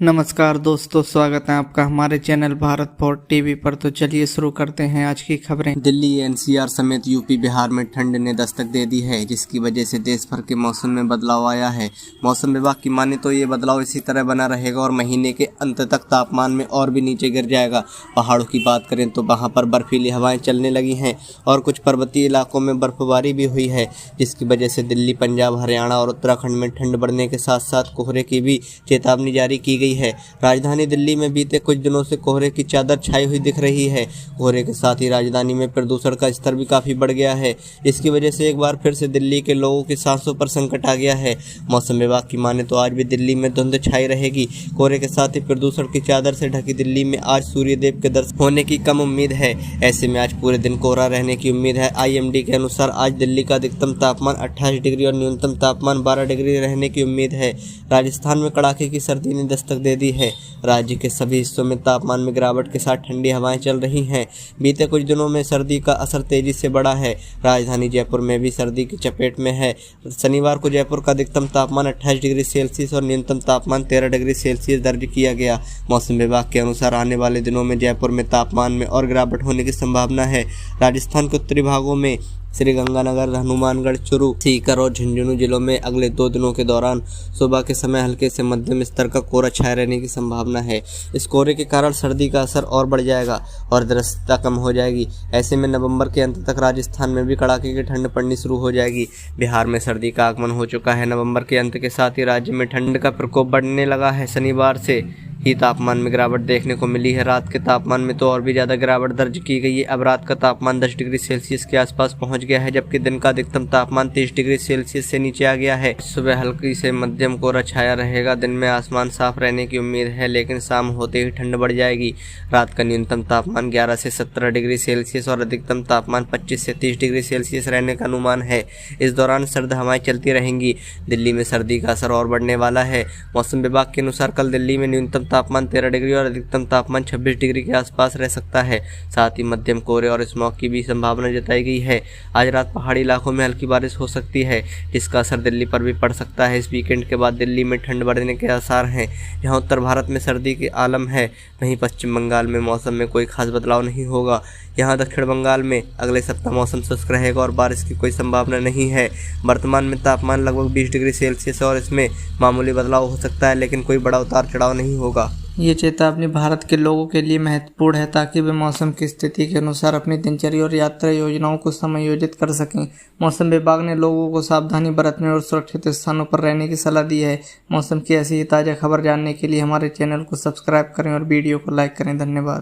नमस्कार दोस्तों, स्वागत है आपका हमारे चैनल भारत फोर्ट टीवी पर। तो चलिए शुरू करते हैं आज की खबरें। दिल्ली एनसीआर समेत यूपी बिहार में ठंड ने दस्तक दे दी है, जिसकी वजह से देश भर के मौसम में बदलाव आया है। मौसम विभाग की माने तो ये बदलाव इसी तरह बना रहेगा और महीने के अंत तक तापमान में और भी नीचे गिर जाएगा। पहाड़ों की बात करें तो वहाँ पर बर्फीली हवाएं चलने लगी हैं और कुछ पर्वतीय इलाकों में बर्फबारी भी हुई है, जिसकी वजह से दिल्ली, पंजाब, हरियाणा और उत्तराखंड में ठंड बढ़ने के साथ साथ कोहरे की भी चेतावनी जारी की गई है। राजधानी दिल्ली में बीते कुछ दिनों से कोहरे की चादर छाई हुई दिख रही है। कोहरे के साथ ही राजधानी में प्रदूषण का स्तर भी काफी बढ़ गया है। इसकी वजह से एक बार फिर से दिल्ली के लोगों की सांसों पर संकट आ गया है। मौसम विभाग की माने तो आज भी दिल्ली में धुंध छाई रहेगी। कोहरे के साथ ही प्रदूषण की चादर से ढकी दिल्ली में आज सूर्यदेव के दर्शन होने की कम उम्मीद है। ऐसे में आज पूरे दिन कोहरा रहने की उम्मीद है। IMD के अनुसार आज दिल्ली का अधिकतम तापमान 28 डिग्री और न्यूनतम तापमान 12 डिग्री रहने की उम्मीद है। राजस्थान में कड़ाके की सर्दी ने दस्तक दे दी है। राज्य के सभी हिस्सों में तापमान में गिरावट के साथ ठंडी हवाएं चल रही हैं। बीते कुछ दिनों में सर्दी का असर तेजी से बढ़ा है। राजधानी जयपुर में भी सर्दी की चपेट में है। शनिवार को जयपुर का अधिकतम तापमान 28 डिग्री सेल्सियस और न्यूनतम तापमान 13 डिग्री सेल्सियस दर्ज किया गया। मौसम विभाग के अनुसार आने वाले दिनों में जयपुर में तापमान में और गिरावट होने की संभावना है। राजस्थान के उत्तरी भागों में श्रीगंगानगर, हनुमानगढ़, चूरू, सीकर और झुंझुनू जिलों में अगले 2 दिनों के दौरान सुबह के समय हल्के से मध्यम स्तर का कोहरा छाए रहने की संभावना है। इस कोहरे के कारण सर्दी का असर और बढ़ जाएगा और दृश्यता कम हो जाएगी। ऐसे में नवंबर के अंत तक राजस्थान में भी कड़ाके की ठंड पड़नी शुरू हो जाएगी। बिहार में सर्दी का आगमन हो चुका है। नवंबर के अंत के साथ ही राज्य में ठंड का प्रकोप बढ़ने लगा है। शनिवार से ही तापमान में गिरावट देखने को मिली है। रात के तापमान में तो और भी ज़्यादा गिरावट दर्ज की गई है। अब रात का तापमान 10 डिग्री सेल्सियस के आसपास पहुंच गया है, जबकि दिन का अधिकतम तापमान 30 डिग्री सेल्सियस से नीचे आ गया है। सुबह हल्की से मध्यम कोहरा छाया रहेगा। दिन में आसमान साफ रहने की उम्मीद है, लेकिन शाम होते ही ठंड बढ़ जाएगी। रात का न्यूनतम तापमान 11 से 17 डिग्री सेल्सियस और अधिकतम तापमान 25 से 30 डिग्री सेल्सियस रहने का अनुमान है। इस दौरान सर्द हवाएं चलती रहेंगी। दिल्ली में सर्दी का असर और बढ़ने वाला है। मौसम विभाग के अनुसार कल दिल्ली में न्यूनतम तापमान 13 डिग्री और अधिकतम तापमान 26 डिग्री के आसपास रह सकता है। साथ ही मध्यम कोहरे और स्मॉग की भी संभावना जताई गई है। आज रात पहाड़ी इलाकों में हल्की बारिश हो सकती है, जिसका असर दिल्ली पर भी पड़ सकता है। इस वीकेंड के बाद दिल्ली में ठंड बढ़ने के आसार हैं। जहां उत्तर भारत में सर्दी के आलम है, वहीं पश्चिम बंगाल में मौसम में कोई खास बदलाव नहीं होगा। यहाँ दक्षिण बंगाल में अगले सप्ताह मौसम शुष्क रहेगा और बारिश की कोई संभावना नहीं है। वर्तमान में तापमान लगभग 20 डिग्री सेल्सियस और इसमें मामूली बदलाव हो सकता है, लेकिन कोई बड़ा उतार चढ़ाव नहीं होगा। ये चेतावनी भारत के लोगों के लिए महत्वपूर्ण है, ताकि वे मौसम की स्थिति के अनुसार अपनी दिनचर्या और यात्रा योजनाओं को समायोजित कर सकें। मौसम विभाग ने लोगों को सावधानी बरतने और सुरक्षित स्थानों पर रहने की सलाह दी है। मौसम की ऐसी ही ताज़ा खबर जानने के लिए हमारे चैनल को सब्सक्राइब करें और वीडियो को लाइक करें। धन्यवाद।